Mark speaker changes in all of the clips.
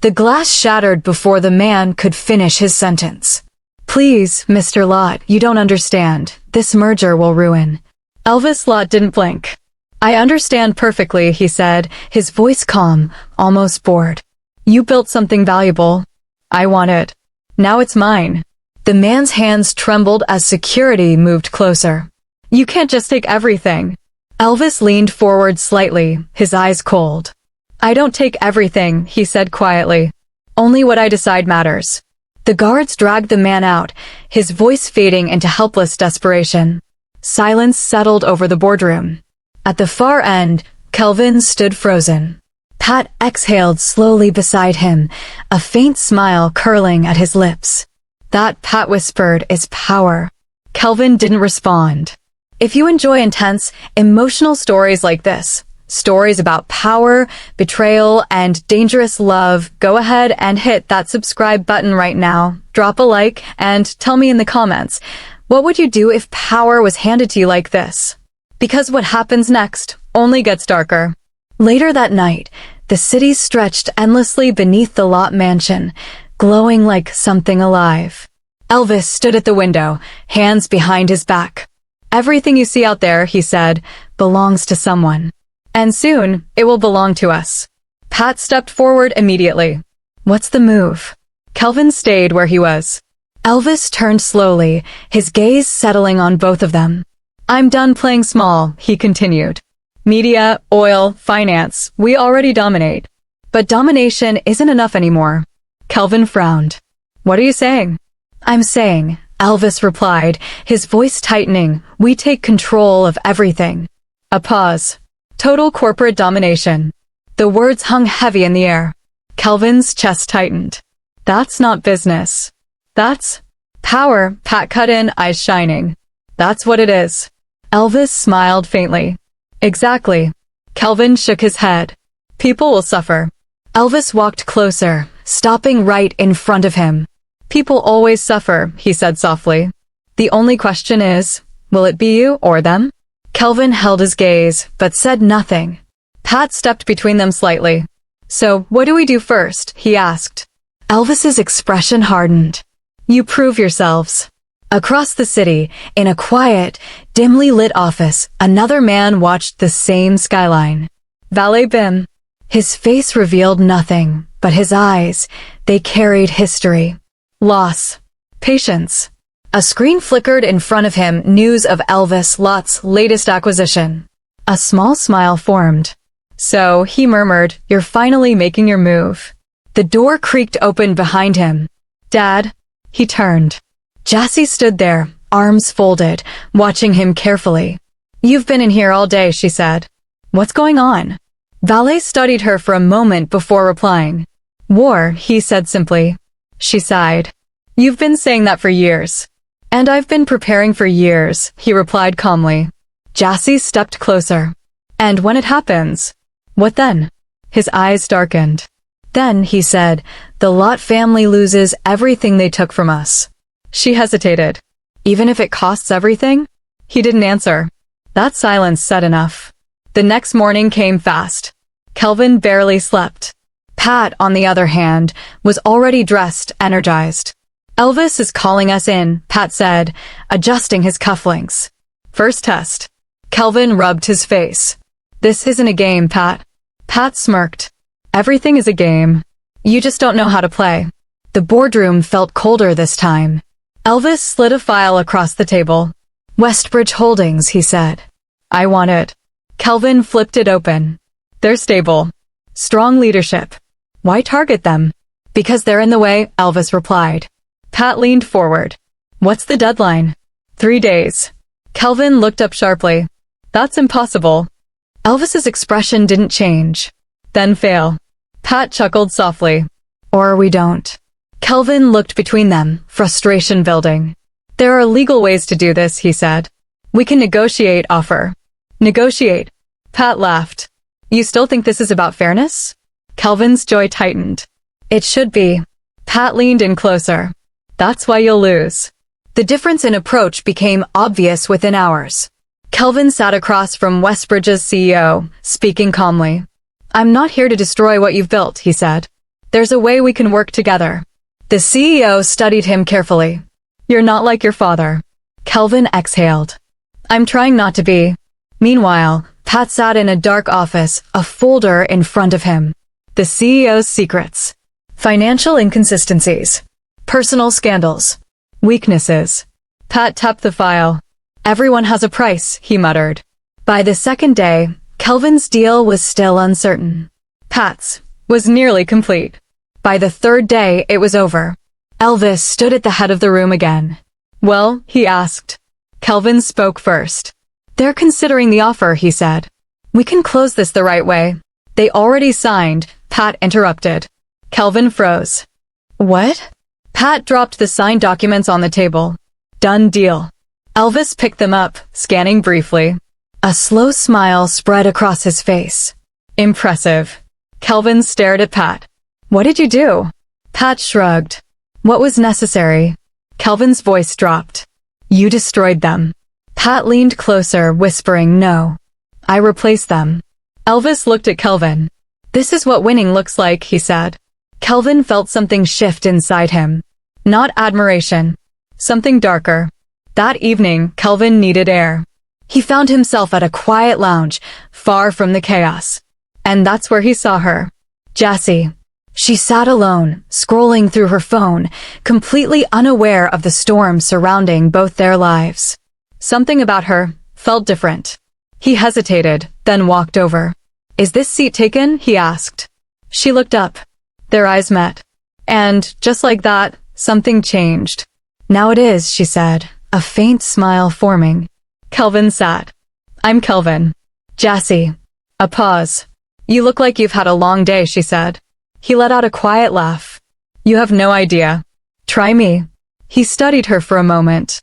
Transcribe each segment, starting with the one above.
Speaker 1: The glass shattered before the man could finish his sentence. Please, Mr. Lott, you don't understand. This merger will ruin. Elvis Lott didn't blink. I understand perfectly, he said, his voice calm, almost bored. You built something valuable. I want it. Now it's mine. The man's hands trembled as security moved closer. You can't just take everything. Elvis leaned forward slightly, his eyes cold. I don't take everything, he said quietly. Only what I decide matters. The guards dragged the man out, his voice fading into helpless desperation. Silence settled over the boardroom. At the far end, Kelvin stood frozen. Pat exhaled slowly beside him, a faint smile curling at his lips. That, Pat whispered, is power. Kelvin didn't respond. If you enjoy intense, emotional stories like this, stories about power, betrayal, and dangerous love, go ahead and hit that subscribe button right now. Drop a like and tell me in the comments, what would you do if power was handed to you like this? Because what happens next only gets darker. Later that night, the city stretched endlessly beneath the Lott mansion, glowing like something alive. Elvis stood at the window, hands behind his back. Everything you see out there, he said, belongs to someone. And soon, it will belong to us. Pat stepped forward immediately. What's the move? Kelvin stayed where he was. Elvis turned slowly, his gaze settling on both of them. I'm done playing small, he continued. Media, oil, finance, we already dominate. But domination isn't enough anymore. Kelvin frowned. What are you saying? I'm saying, Elvis replied, his voice tightening, we take control of everything. A pause. Total corporate domination. The words hung heavy in the air. Kelvin's chest tightened. That's not business. That's power, Pat cut in, eyes shining. That's what it is. Elvis smiled faintly. Exactly. Kelvin shook his head. People will suffer. Elvis walked closer, stopping right in front of him. People always suffer, he said softly. The only question is, will it be you or them? Kelvin held his gaze, but said nothing. Pat stepped between them slightly. So, what do we do first? He asked. Elvis's expression hardened. You prove yourselves. Across the city, in a quiet, dimly lit office, another man watched the same skyline. Valet Bim. His face revealed nothing, but his eyes, they carried history. Loss. Patience. A screen flickered in front of him, news of Elvis Lott's latest acquisition. A small smile formed. So, he murmured, you're finally making your move. The door creaked open behind him. Dad. He turned. Jassy stood there, arms folded, watching him carefully. You've been in here all day, she said. What's going on? Valet studied her for a moment before replying. War, he said simply. She sighed. You've been saying that for years. And I've been preparing for years, he replied calmly. Jassy stepped closer. And when it happens? What then? His eyes darkened. Then, he said, the Lott family loses everything they took from us. She hesitated. Even if it costs everything? He didn't answer. That silence said enough. The next morning came fast. Kelvin barely slept. Pat, on the other hand, was already dressed, energized. Elvis is calling us in, Pat said, adjusting his cufflinks. First test. Kelvin rubbed his face. This isn't a game, Pat. Pat smirked. Everything is a game. You just don't know how to play. The boardroom felt colder this time. Elvis slid a file across the table. Westbridge Holdings, he said. I want it. Kelvin flipped it open. They're stable. Strong leadership. Why target them? Because they're in the way, Elvis replied. Pat leaned forward. What's the deadline? 3 days. Kelvin looked up sharply. That's impossible. Elvis's expression didn't change. Then fail. Pat chuckled softly. Or we don't. Kelvin looked between them, frustration building. There are legal ways to do this, he said. We can negotiate offer. Negotiate. Pat laughed. You still think this is about fairness? Kelvin's jaw tightened. It should be. Pat leaned in closer. That's why you'll lose. The difference in approach became obvious within hours. Kelvin sat across from Westbridge's CEO, speaking calmly. I'm not here to destroy what you've built, he said. There's a way we can work together. The CEO studied him carefully. You're not like your father. Kelvin exhaled. I'm trying not to be. Meanwhile, Pat sat in a dark office, a folder in front of him. The CEO's secrets. Financial inconsistencies. Personal scandals. Weaknesses. Pat tapped the file. Everyone has a price, he muttered. By the second day, Kelvin's deal was still uncertain. Pat's was nearly complete. By the third day, it was over. Elvis stood at the head of the room again. Well, he asked. Kelvin spoke first. They're considering the offer, he said. We can close this the right way. They already signed, Pat interrupted. Kelvin froze. What? Pat dropped the signed documents on the table. Done deal. Elvis picked them up, scanning briefly. A slow smile spread across his face. Impressive. Kelvin stared at Pat. What did you do? Pat shrugged. What was necessary? Kelvin's voice dropped. You destroyed them. Pat leaned closer, whispering no. I replaced them. Elvis looked at Kelvin. This is what winning looks like, he said. Kelvin felt something shift inside him. Not admiration. Something darker. That evening, Kelvin needed air. He found himself at a quiet lounge, far from the chaos. And that's where he saw her. Jessie. She sat alone, scrolling through her phone, completely unaware of the storm surrounding both their lives. Something about her felt different. He hesitated, then walked over. Is this seat taken? He asked. She looked up. Their eyes met. And, just like that, something changed. Now it is, she said, a faint smile forming. Kelvin sat. I'm Kelvin. Jessie. A pause. You look like you've had a long day, she said. He let out a quiet laugh. You have no idea. Try me. He studied her for a moment.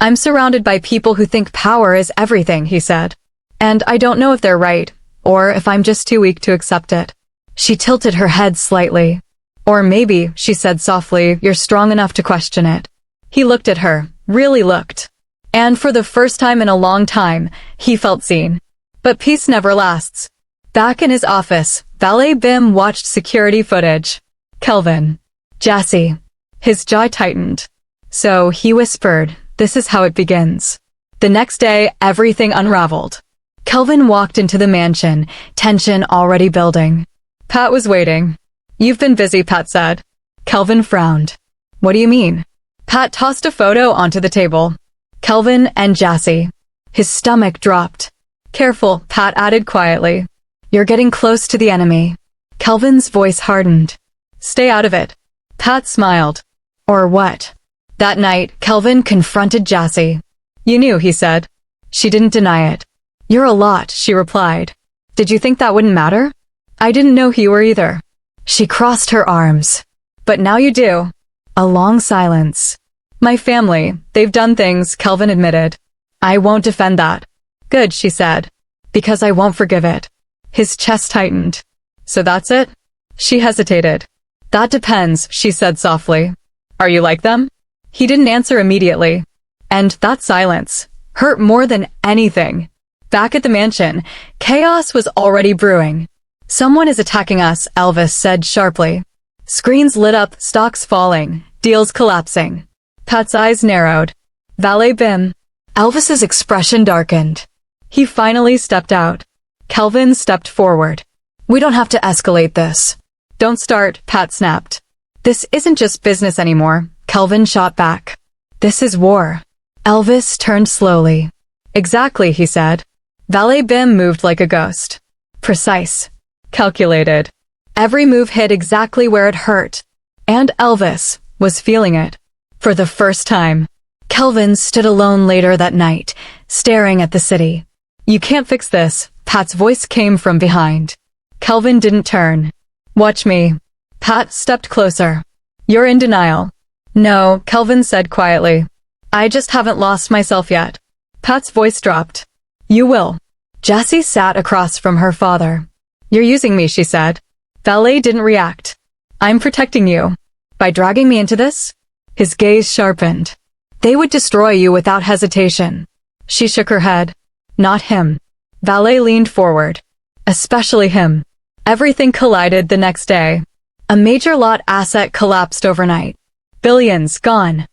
Speaker 1: I'm surrounded by people who think power is everything, he said. And I don't know if they're right, or if I'm just too weak to accept it. She tilted her head slightly. Or maybe, she said softly, you're strong enough to question it. He looked at her, really looked. And for the first time in a long time, he felt seen. But peace never lasts. Back in his office, Valet Bim watched security footage. Kelvin. Jessie. His jaw tightened. So, he whispered, this is how it begins. The next day, everything unraveled. Kelvin walked into the mansion, tension already building. Pat was waiting. You've been busy, Pat said. Kelvin frowned. What do you mean? Pat tossed a photo onto the table. Kelvin and Jessie. His stomach dropped. Careful, Pat added quietly. You're getting close to the enemy. Kelvin's voice hardened. Stay out of it. Pat smiled. Or what? That night, Kelvin confronted Jessie. You knew, he said. She didn't deny it. You're a lot, she replied. Did you think that wouldn't matter? I didn't know who you were either. She crossed her arms. But now you do. A long silence. My family, they've done things, Kelvin admitted. I won't defend that. Good, she said. Because I won't forgive it. His chest tightened. So that's it? She hesitated. That depends, she said softly. Are you like them? He didn't answer immediately. And that silence hurt more than anything. Back at the mansion, chaos was already brewing. Someone is attacking us, Elvis said sharply. Screens lit up, stocks falling, deals collapsing. Pat's eyes narrowed. Valet Bim. Elvis's expression darkened. He finally stepped out. Kelvin stepped forward. We don't have to escalate this. Don't start, Pat snapped. This isn't just business anymore, Kelvin shot back. This is war. Elvis turned slowly. Exactly, he said. Valet Bim moved like a ghost. Precise. Calculated. Every move hit exactly where it hurt. And Elvis was feeling it. For the first time. Kelvin stood alone later that night, staring at the city. You can't fix this, Pat's voice came from behind. Kelvin didn't turn. Watch me. Pat stepped closer. You're in denial. No, Kelvin said quietly. I just haven't lost myself yet. Pat's voice dropped. You will. Jessie sat across from her father. You're using me, she said. Valet didn't react. I'm protecting you. By dragging me into this? His gaze sharpened. They would destroy you without hesitation. She shook her head. Not him. Valet leaned forward. Especially him. Everything collided the next day. A major Lott asset collapsed overnight. Billions gone.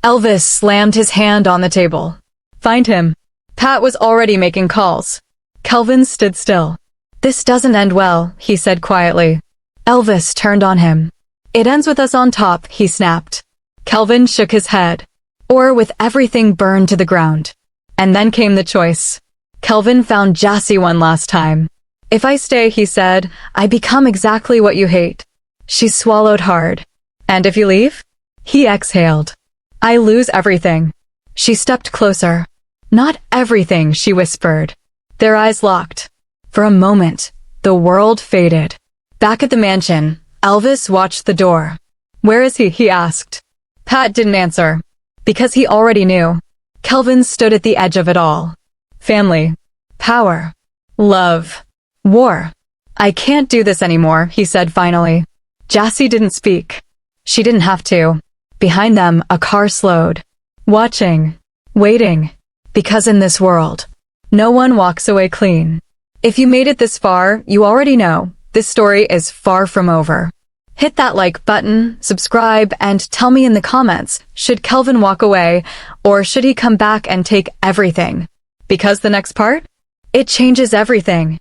Speaker 1: Elvis slammed his hand on the table. Find him. Pat was already making calls. Kelvin stood still. This doesn't end well, he said quietly. Elvis turned on him. It ends with us on top, he snapped. Kelvin shook his head. Or with everything burned to the ground. And then came the choice. Kelvin found Jassy one last time. If I stay, he said, I become exactly what you hate. She swallowed hard. And if you leave? He exhaled. I lose everything. She stepped closer. Not everything, she whispered. Their eyes locked. For a moment, the world faded. Back at the mansion, Elvis watched the door. Where is he? He asked. Pat didn't answer. Because he already knew. Kelvin stood at the edge of it all. Family. Power. Love. War. I can't do this anymore, he said finally. Jassy didn't speak. She didn't have to. Behind them, a car slowed. Watching. Waiting. Because in this world, no one walks away clean. If you made it this far, you already know, this story is far from over. Hit that like button, subscribe, and tell me in the comments, should Kelvin walk away, or should he come back and take everything? Because the next part? It changes everything.